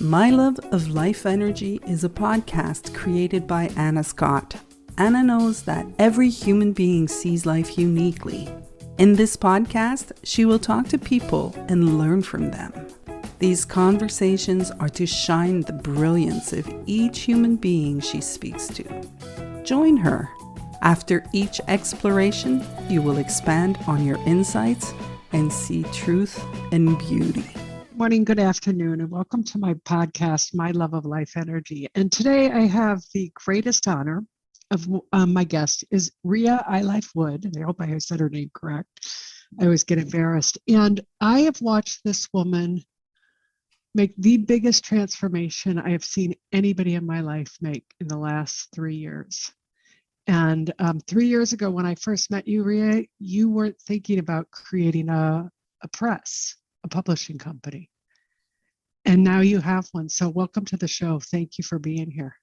My Love of Life Energy is a podcast created by Anna Scott. Anna knows that every human being sees life uniquely. In this podcast, she will talk to people and learn from them. These conversations are to shine the brilliance of each human being she speaks to. Join her. After each exploration, you will expand on your insights and see truth and beauty. Morning, good afternoon, and welcome to my podcast, My Love of Life Energy. And today I have the greatest honor of my guest is Maria Iliffe-Wood. I hope I said her name correct. I always get embarrassed. And I have watched this woman make the biggest transformation I have seen anybody in my life make in the last 3 years. And 3 years ago, when I first met you, Maria, you weren't thinking about creating a press, a publishing company. And now you have one. So welcome to the show. Thank you for being here.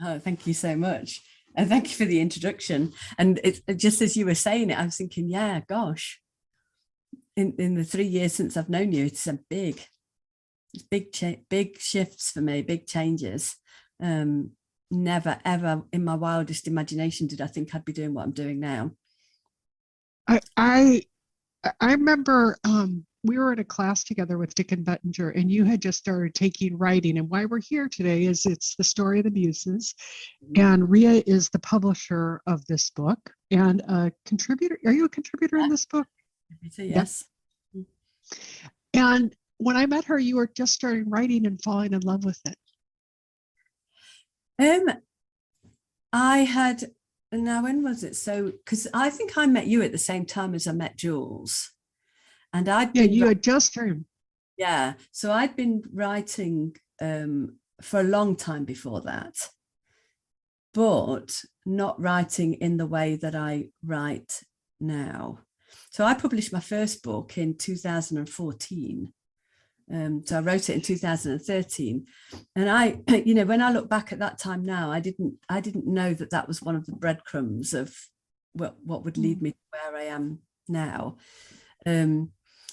Oh, thank you so much. And thank you for the introduction. And it's just as you were saying it, I was thinking, yeah, gosh, in the 3 years since I've known you, it's big shifts for me, big changes. Never, ever in my wildest imagination did I think I'd be doing what I'm doing now. I remember we were in a class together with Dick and Bettinger, and you had just started taking writing. And why we're here today is it's the story of the Muses. And Ria is the publisher of this book and a contributor. Are you a contributor in this book? Yes. And when I met her, you were just starting writing and falling in love with it. Now, when was it? So, because I think I met you at the same time as I met Jules. And you had just turned. Yeah. So I'd been writing for a long time before that, but not writing in the way that I write now. So I published my first book in 2014. So I wrote it in 2013, and when I look back at that time now, I didn't know that was one of the breadcrumbs of what would lead me to where I am now.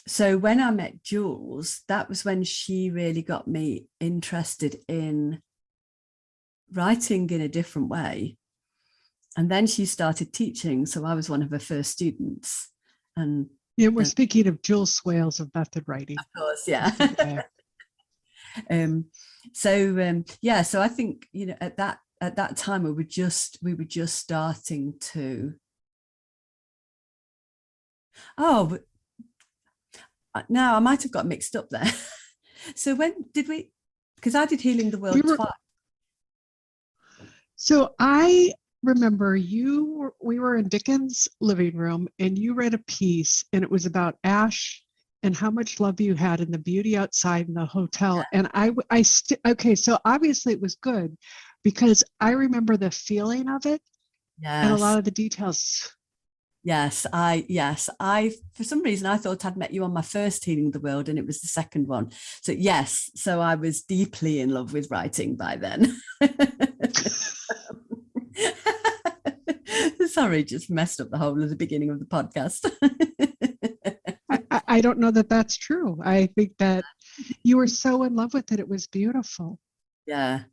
So when I met Jules, that was when she really got me interested in writing in a different way, and then she started teaching. So I was one of her first students, and. Yeah, we're speaking of Jules Swales of Method Writing. Of course, yeah. So I think at that time we were just starting to. Oh, but now I might have got mixed up there. So when did we? Because I did Healing the World twice. So I remember we were in Dickens' living room, and you read a piece, and it was about ash and how much love you had and the beauty outside in the hotel. And okay, so obviously it was good because I remember the feeling of it. Yes. And a lot of the details. Yes, I for some reason I thought I'd met you on my first Healing the World, and it was the second one. So yes, so I was deeply in love with writing by then. Sorry, just messed up the whole of the beginning of the podcast. I don't know that that's true. I think that you were so in love with it. It was beautiful. Yeah.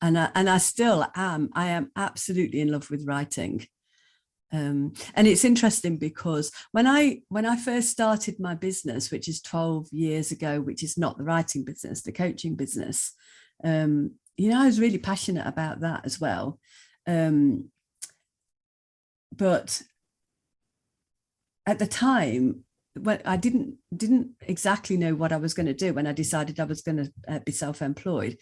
And I still am. I am absolutely in love with writing. And it's interesting because when I first started my business, which is 12 years ago, which is not the writing business, the coaching business, I was really passionate about that as well. But at the time, when I didn't exactly know what I was going to do when I decided I was going to be self-employed.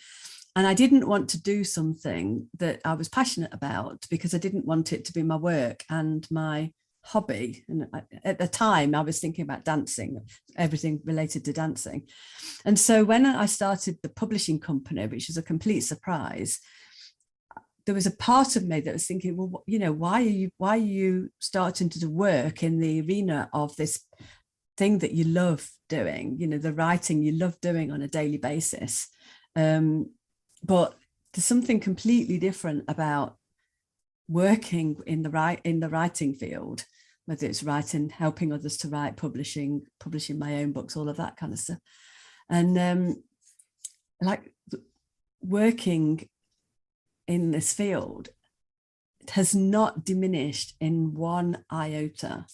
And I didn't want to do something that I was passionate about because I didn't want it to be my work and my hobby. And at the time, I was thinking about dancing, everything related to dancing. And so when I started the publishing company, which was a complete surprise, there was a part of me that was thinking, well, why are you starting to do work in the arena of this thing that you love doing, the writing you love doing on a daily basis. But there's something completely different about working in the writing field, whether it's writing, helping others to write, publishing my own books, all of that kind of stuff. And like working in this field has not diminished in one iota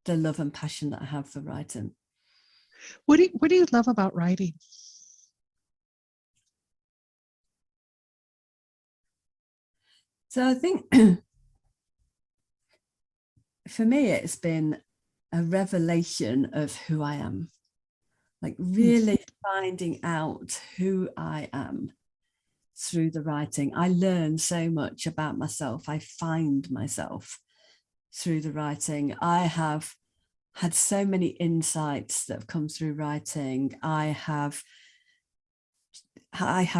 the love and passion that I have for writing. What do you love about writing? So I think for me, it's been a revelation of who I am, like really finding out who I am through the writing. I learn so much about myself. I find myself through the writing. I have had so many insights that have come through writing. I have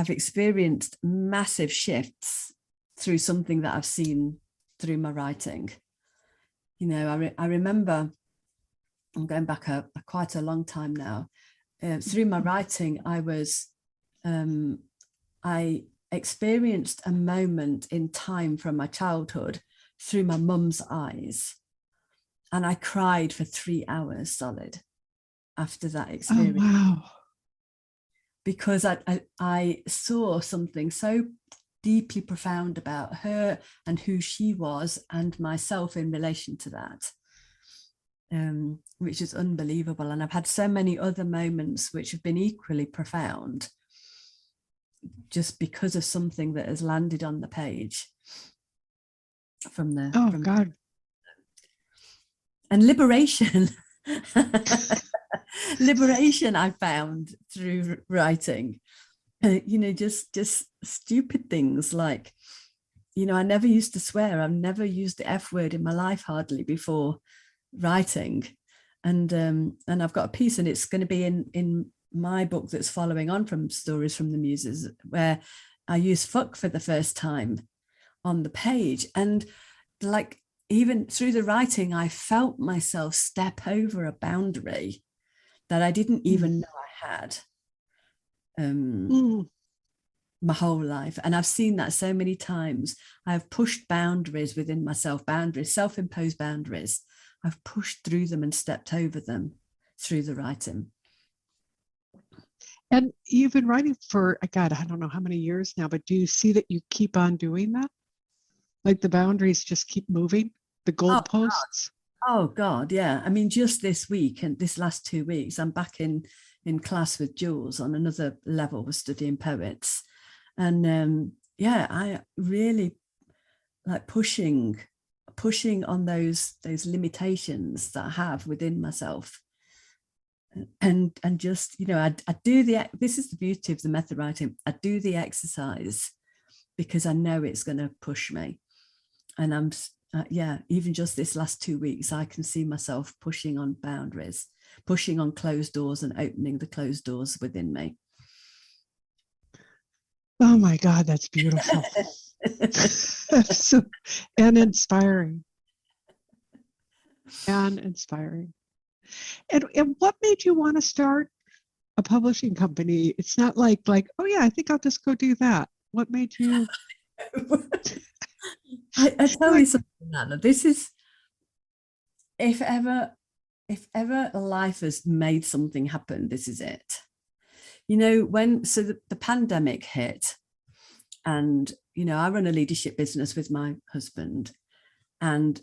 experienced massive shifts through something that I've seen through my writing. You know, I remember, I'm going back quite a long time now. Through my writing, I experienced a moment in time from my childhood through my mum's eyes. And I cried for 3 hours solid after that experience. Oh, wow. Because I saw something so deeply profound about her and who she was and myself in relation to that, which is unbelievable. And I've had so many other moments which have been equally profound just because of something that has landed on the page from God. And liberation. Liberation I found through writing. You know, just stupid things like, you know, I never used to swear. I've never used the F word in my life hardly before writing. And I've got a piece, and it's going to be in my book that's following on from Stories from the Muses, where I use fuck for the first time on the page. And like, even through the writing, I felt myself step over a boundary that I didn't even know I had my whole life. And I've seen that so many times. I've pushed boundaries within myself, boundaries, self-imposed boundaries. I've pushed through them and stepped over them through the writing. And you've been writing for, God, I don't know how many years now, but do you see that you keep on doing that? Like the boundaries just keep moving, the goalposts? Oh God, yeah. I mean, just this week and this last 2 weeks, I'm back in class with Jules on another level. We're studying poets. And yeah, I really like pushing on those limitations that I have within myself. And just, you know, I do this is the beauty of the method writing. I do the exercise because I know it's going to push me. And I'm, even just this last 2 weeks, I can see myself pushing on boundaries, pushing on closed doors and opening the closed doors within me. Oh my God, that's beautiful. And inspiring. And inspiring. And what made you want to start a publishing company? It's not like, oh yeah, I think I'll just go do that. What made you? I tell you something, Anna. This is, if ever life has made something happen, this is it. You know, the pandemic hit, and, you know, I run a leadership business with my husband, and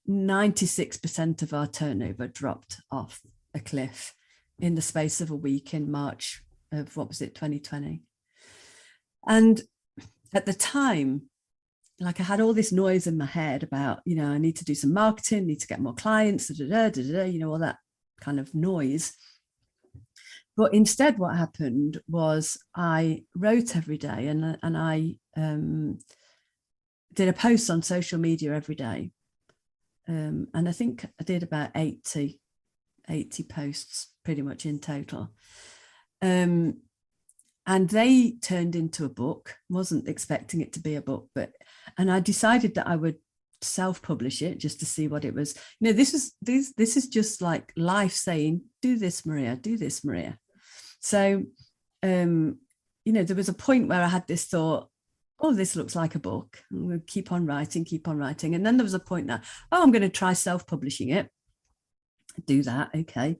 96% of our turnover dropped off a cliff in the space of a week in March of, 2020. And at the time, like, I had all this noise in my head about, you know, I need to do some marketing, need to get more clients, you know, all that kind of noise. But instead, what happened was I wrote every day, and I did a post on social media every day. And I think I did about 80 posts pretty much in total. And they turned into a book. Wasn't expecting it to be a book, and I decided that I would self-publish it just to see what it was. You know, this is just like life saying, do this, Maria, do this, Maria. So, you know, there was a point where I had this thought, oh, this looks like a book. I'm going to keep on writing. And then there was a point that, oh, I'm going to try self-publishing it. Do that. Okay.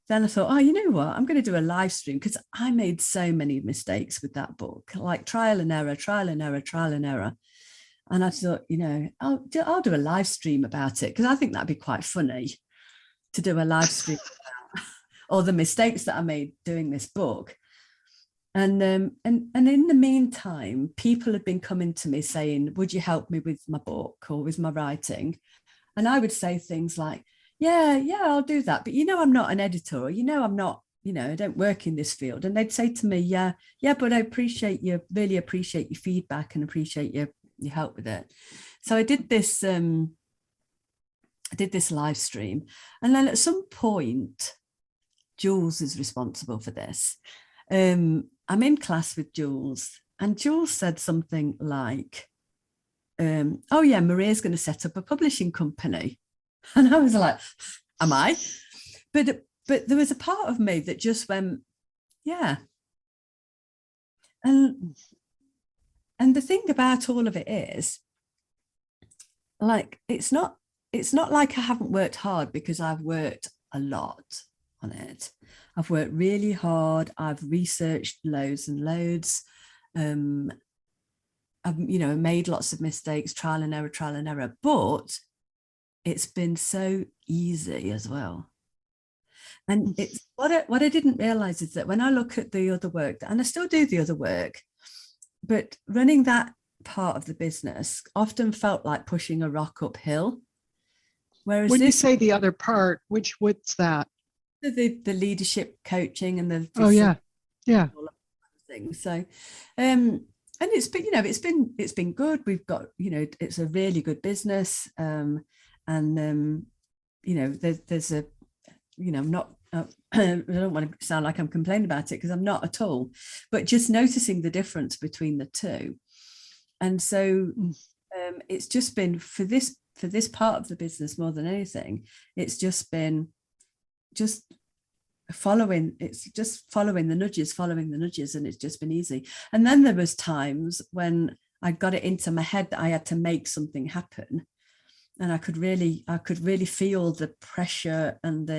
then I thought, oh, you know what? I'm going to do a live stream, because I made so many mistakes with that book, like trial and error, trial and error, trial and error. And I thought, I'll do a live stream about it, because I think that'd be quite funny to do a live stream about all the mistakes that I made doing this book. And in the meantime, people had been coming to me saying, would you help me with my book or with my writing? And I would say things like, yeah, I'll do that. But, I'm not an editor, or, I'm not, I don't work in this field. And they'd say to me, yeah, but I really appreciate your feedback and appreciate your help with it. So I did this live stream. And then at some point, Jules is responsible for this. I'm in class with Jules, and Jules said something like, oh yeah, Maria's going to set up a publishing company. And I was like, am I? But there was a part of me that just went, yeah. And the thing about all of it is, like, it's not like I haven't worked hard, because I've worked a lot on it. I've worked really hard. I've researched loads and loads. I've, made lots of mistakes, trial and error, but it's been so easy as well. And it's what I didn't realize is that when I look at the other work, and I still do the other work, but running that part of the business often felt like pushing a rock uphill. Whereas when you say the other part, what's that? The leadership coaching and the thing. So and it's been, it's been good. We've got, it's a really good business. There's a, I'm not, I don't want to sound like I'm complaining about it, because I'm not at all, but just noticing the difference between the two. And so it's just been for this part of the business, more than anything, it's just been following the nudges, and it's just been easy. And then there was times when I got it into my head that I had to make something happen, and I could really feel the pressure and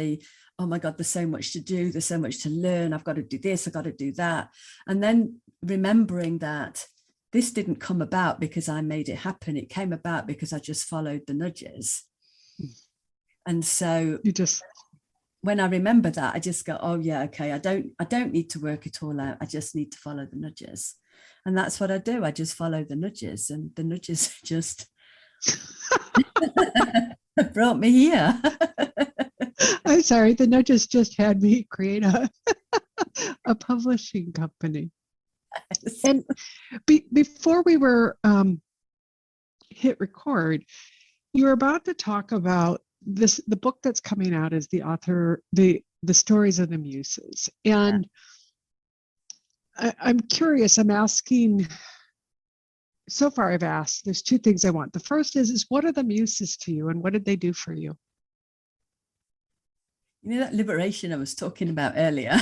oh my God, there's so much to do, there's so much to learn, I've got to do this, I've got to do that. And then remembering that this didn't come about because I made it happen, it came about because I just followed the nudges. And so when I remember that, I just go, oh yeah, okay, I don't need to work it all out, I just need to follow the nudges. And that's what I do. I just follow the nudges, and the nudges just brought me here. I'm sorry, the nudges just had me create a publishing company. Yes. And before we were hit record, you were about to talk about the book that's coming out is the author, the stories of the Muses. And I'm curious, I'm asking, so far I've asked, there's two things I want. The first is what are the Muses to you, and what did they do for you? That liberation I was talking about earlier.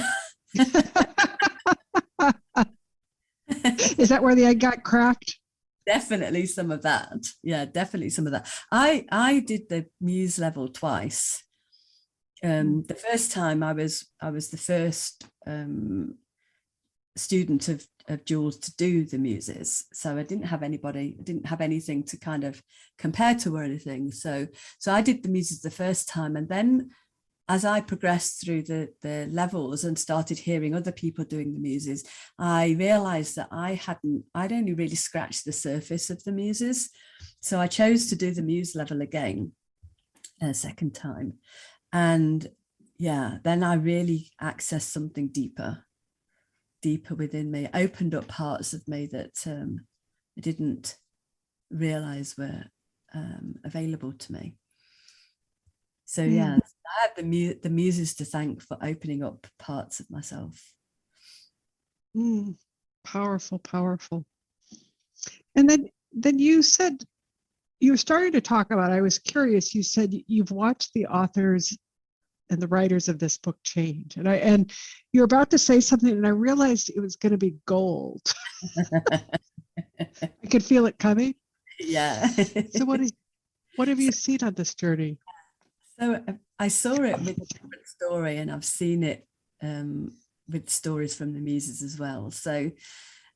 Is that where the egg got cracked? Definitely some of that. Yeah, definitely some of that. I did the Muse level twice. The first time I was the first student of Jules to do the Muses, so I didn't have anything to kind of compare to or anything. So I did the Muses the first time, and then as I progressed through the levels and started hearing other people doing the Muses, I realized that I'd only really scratched the surface of the Muses. So I chose to do the Muse level again a second time. And yeah, then I really accessed something deeper within me, opened up parts of me that I didn't realize were available to me. So yeah, I have the Muses to thank for opening up parts of myself. Powerful, powerful. And then you said, you were starting to talk about, I was curious, you said you've watched the authors and the writers of this book change. And you're about to say something, and I realized it was going to be gold. I could feel it coming. Yeah. So what have you seen on this journey? So I saw it with a different story, and I've seen it with stories from the Muses as well. So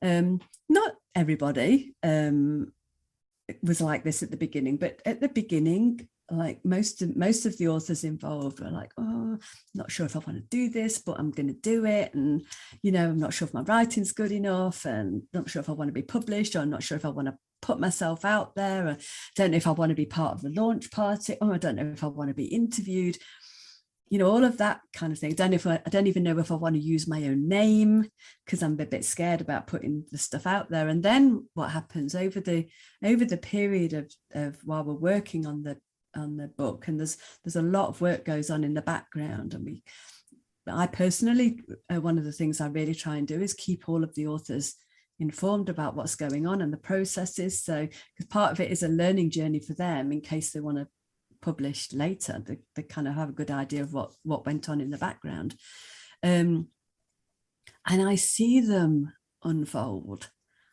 not everybody was like this at the beginning, but at the beginning, like most of the authors involved were like, oh, I'm not sure if I want to do this, but I'm going to do it. And, I'm not sure if my writing's good enough, and not sure if I want to be published, or I'm not sure if I want to put myself out there. I don't know if I want to be part of the launch party. Oh, I don't know if I want to be interviewed. All of that kind of thing. I don't even know if I want to use my own name, because I'm a bit scared about putting the stuff out there. And then what happens over the period of while we're working on the book, and there's a lot of work goes on in the background, and I personally, one of the things I really try and do is keep all of the authors informed about what's going on and the processes. So, because part of it is a learning journey for them, in case they want to publish later, they kind of have a good idea of what went on in the background. And I see them unfold.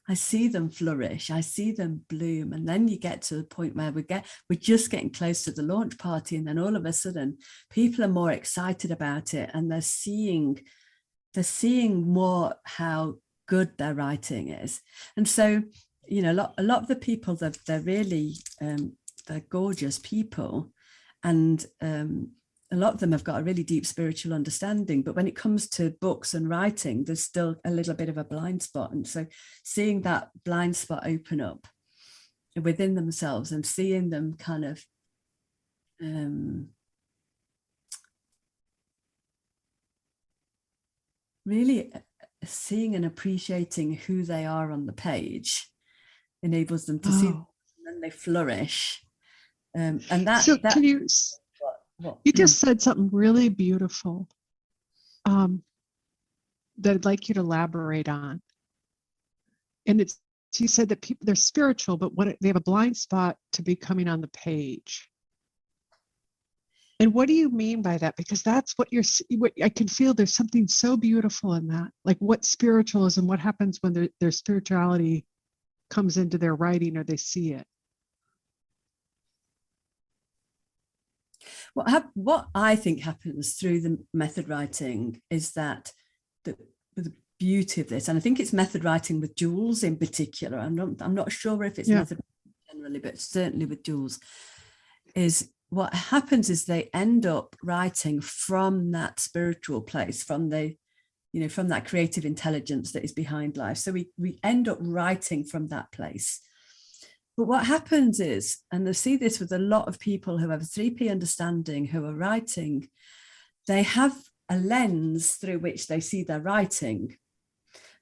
I see them flourish. I see them bloom. And then you get to the point where we're just getting close to the launch party. And then all of a sudden, people are more excited about it, and they're seeing more how good their writing is. And so, a lot of the people, they're really, they're gorgeous people. And a lot of them have got a really deep spiritual understanding, but when it comes to books and writing, there's still a little bit of a blind spot. And so seeing that blind spot open up within themselves, and seeing them kind of really seeing and appreciating who they are on the page enables them to see them, and then they flourish. And that. So can you? You just said something really beautiful that I'd like you to elaborate on. And you said that people, they're spiritual, but they have a blind spot to be coming on the page. And what do you mean by that? Because that's what I can feel. There's something so beautiful in that. Like, what spiritualism, what happens when their spirituality comes into their writing, or they see it? What I think happens through the method writing is that the beauty of this, and I think it's method writing with Jules in particular, I'm not sure if it's method generally, but certainly with Jules, is what happens is they end up writing from that spiritual place, from from that creative intelligence that is behind life. So we end up writing from that place. But what happens is, and I see this with a lot of people who have a 3P understanding, who are writing, they have a lens through which they see their writing.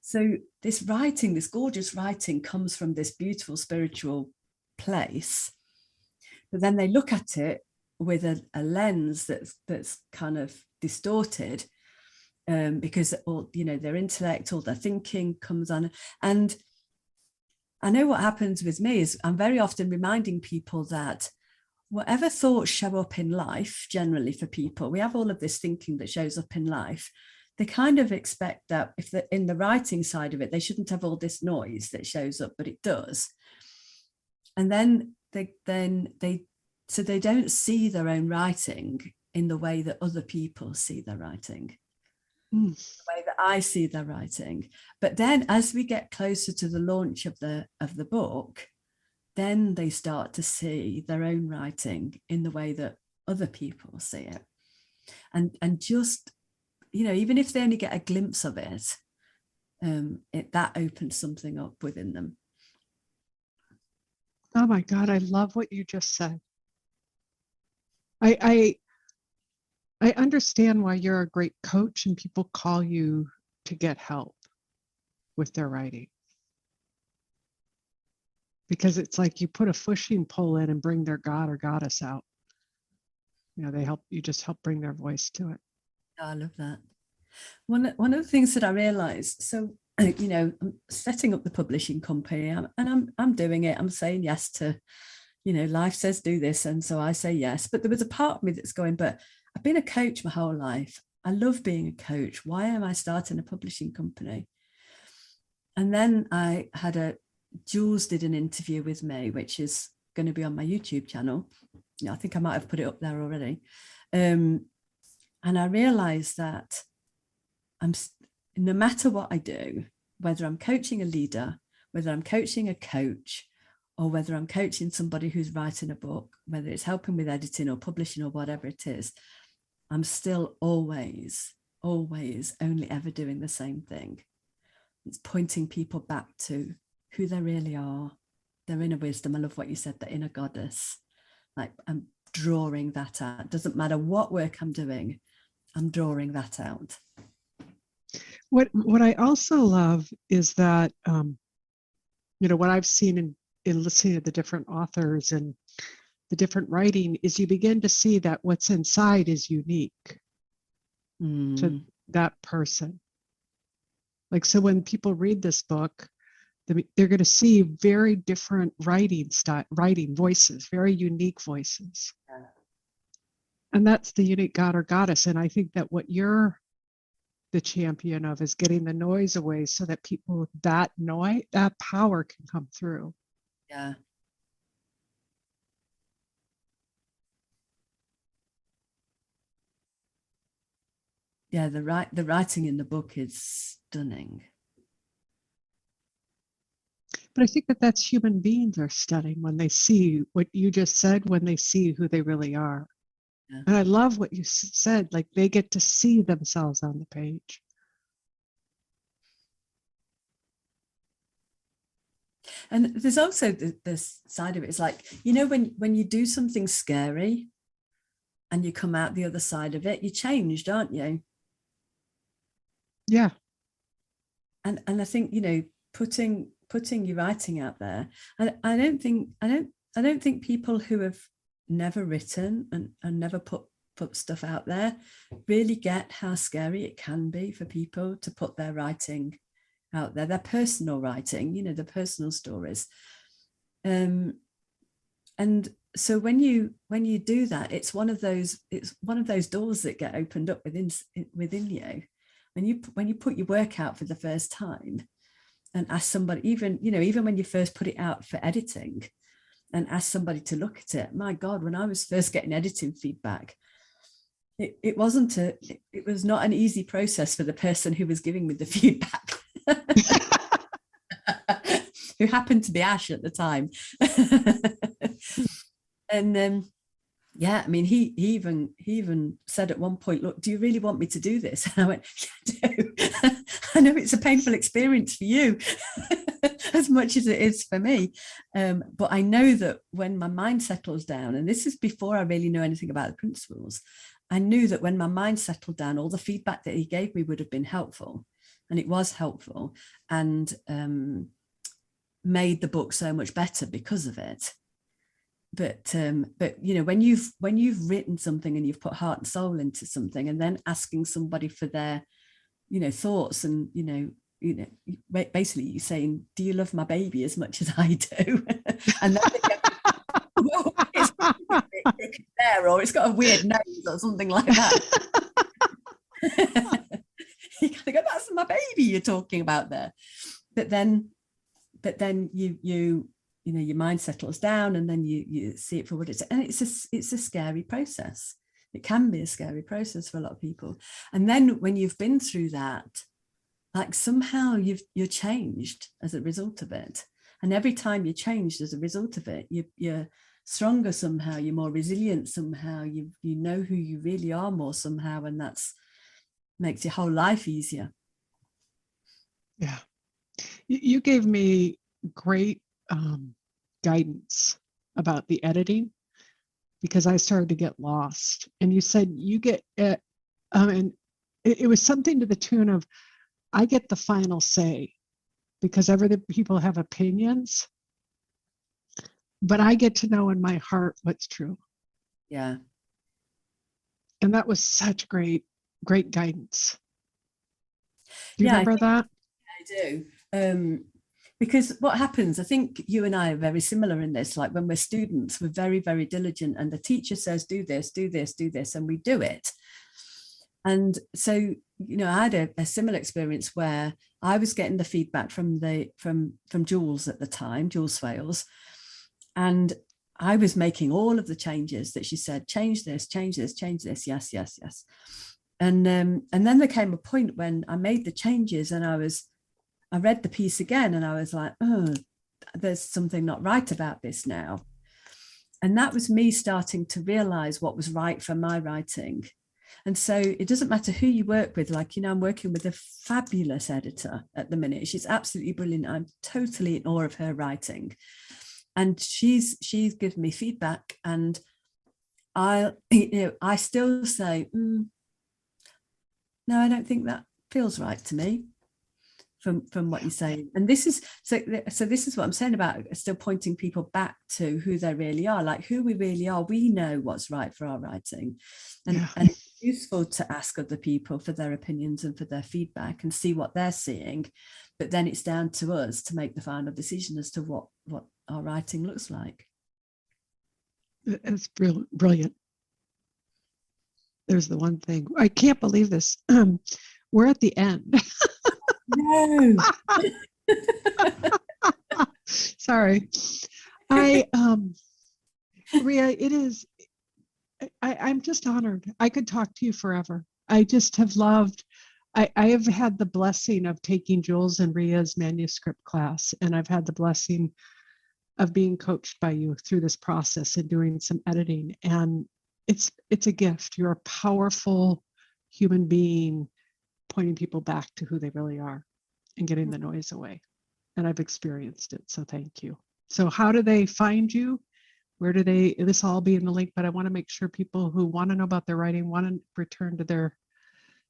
So this writing, this gorgeous writing, comes from this beautiful spiritual place. But then they look at it with a lens that's kind of distorted, because all their intellect, all their thinking comes on. And I know what happens with me is I'm very often reminding people that whatever thoughts show up in life, generally for people, we have all of this thinking that shows up in life. They kind of expect that if they're in the writing side of it, they shouldn't have all this noise that shows up, but it does. And then they don't see their own writing in the way that other people see their writing. The way that I see their writing. But then as we get closer to the launch of the book, then they start to see their own writing in the way that other people see it. And just, even if they only get a glimpse of it, that opens something up within them. Oh my God, I love what you just said. I understand why you're a great coach and people call you to get help with their writing. Because it's like you put a fishing pole in and bring their god or goddess out. You just help bring their voice to it. Oh, I love that. One of the things that I realized, so, I'm setting up the publishing company, and I'm doing it. I'm saying yes to, life says do this. And so I say yes. But there was a part of me that's going, but I've been a coach my whole life. I love being a coach. Why am I starting a publishing company? And then Jules did an interview with me, which is going to be on my YouTube channel. I think I might have put it up there already. And I realized that no matter what I do, whether I'm coaching a leader, whether I'm coaching a coach, or whether I'm coaching somebody who's writing a book, whether it's helping with editing or publishing or whatever it is, I'm still always only ever doing the same thing. It's pointing people back to who they really are, their inner wisdom. I love what you said, the inner goddess. Like, I'm drawing that out. It doesn't matter what work I'm doing, I'm drawing that out. What I also love is that, what I've seen in listening to the different authors and the different writing is you begin to see that what's inside is unique to that person. Like, so when people read this book, they're going to see very different writing voices, very unique voices. Yeah. And that's the unique god or goddess. And I think that what you're the champion of is getting the noise away so that people, that power can come through. Yeah. Yeah, the writing in the book is stunning. But I think that that's human beings are stunning when they see what you just said, when they see who they really are. Yeah. And I love what you said, like they get to see themselves on the page. And there's also this side of it. It's like, when you do something scary and you come out the other side of it, you changed, aren't you? Yeah. And I think, putting your writing out there, and I don't think people who have never written and never put stuff out there really get how scary it can be for people to put their writing out there, their personal writing, their personal stories. And so when you do that, it's one of those doors that get opened up within you. When you put your work out for the first time and ask somebody, even when you first put it out for editing and ask somebody to look at it, my God, when I was first getting editing feedback, it was not an easy process for the person who was giving me the feedback. Who happened to be Ash at the time. And yeah, I mean, he even said at one point, look, do you really want me to do this? And I went, yeah, I do. I know it's a painful experience for you as much as it is for me. But I know that when my mind settles down, and this is before I really know anything about the principles, I knew that when my mind settled down, all the feedback that he gave me would have been helpful. And it was helpful, and made the book so much better because of it. But when you've written something and you've put heart and soul into something, and then asking somebody for their thoughts, and basically you're saying, do you love my baby as much as I do? And then well, it's there, or it's got a weird nose or something like that. You kind of go, that's my baby you're talking about there. But then you your mind settles down, and then you see it for what it is. And it's a scary process. It can be a scary process for a lot of people. And then when you've been through that, like somehow you're changed as a result of it. And every time you're changed as a result of it, you're stronger somehow, you're more resilient somehow, you know who you really are more somehow, and that's makes your whole life easier. Yeah. You gave me great guidance about the editing, because I started to get lost. And you said you get it, and it was something to the tune of, I get the final say, because other people have opinions, but I get to know in my heart what's true. Yeah. And that was such great guidance. Do you remember that? I do. Because what happens, I think you and I are very similar in this. Like when we're students, we're very, very diligent, and the teacher says, do this, do this, do this, and we do it. And so, I had a similar experience where I was getting the feedback from Jules at the time, Jules Fales, and I was making all of the changes that she said, change this, change this, change this. Yes, yes, yes. And then there came a point when I made the changes and I read the piece again and I was like, oh, there's something not right about this now. And that was me starting to realize what was right for my writing. And so it doesn't matter who you work with. Like, you know, I'm working with a fabulous editor at the minute. She's absolutely brilliant. I'm totally in awe of her writing. And she's given me feedback, and I still say, no, I don't think that feels right to me from what you're saying. And this is so this is what I'm saying about still pointing people back to who they really are, like who we really are. We know what's right for our writing, and it's useful to ask other people for their opinions and for their feedback and see what they're seeing. But then it's down to us to make the final decision as to what our writing looks like. It's brilliant. There's the one thing. I can't believe this. We're at the end. No. Sorry. Maria, it is, I'm just honored. I could talk to you forever. I just have loved, I have had the blessing of taking Jules and Ria's manuscript class, and I've had the blessing of being coached by you through this process and doing some editing. And it's a gift. You're a powerful human being, pointing people back to who they really are and getting the noise away. And I've experienced it. So thank you. So how do they find you? Where do they, this all be in the link, but I want to make sure people who want to know about their writing, want to return to their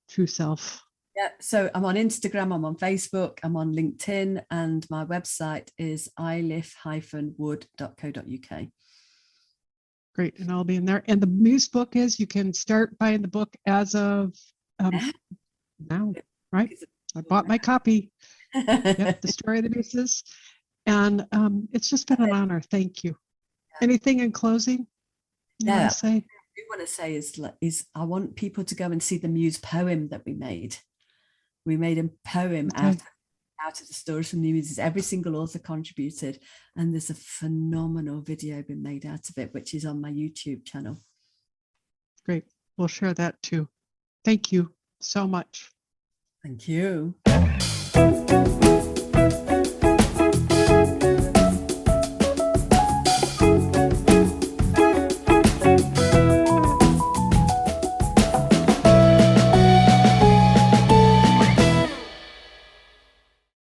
true self. Yeah, so I'm on Instagram, I'm on Facebook, I'm on LinkedIn, and my website is iliffe-wood.co.uk. Great, and I'll be in there. And the Muse book is, you can start buying the book as of now, right? I bought my copy. Yep, The Story of the Muses. And it's just been an honor. Thank you. Anything in closing you want to say? What I do want to say is I want people to go and see the Muse poem that we made. We made a poem out of the stories from the Muses. Every single author contributed, and there's a phenomenal video been made out of it, which is on my YouTube channel. Great. We'll share that too. Thank you so much. Thank you.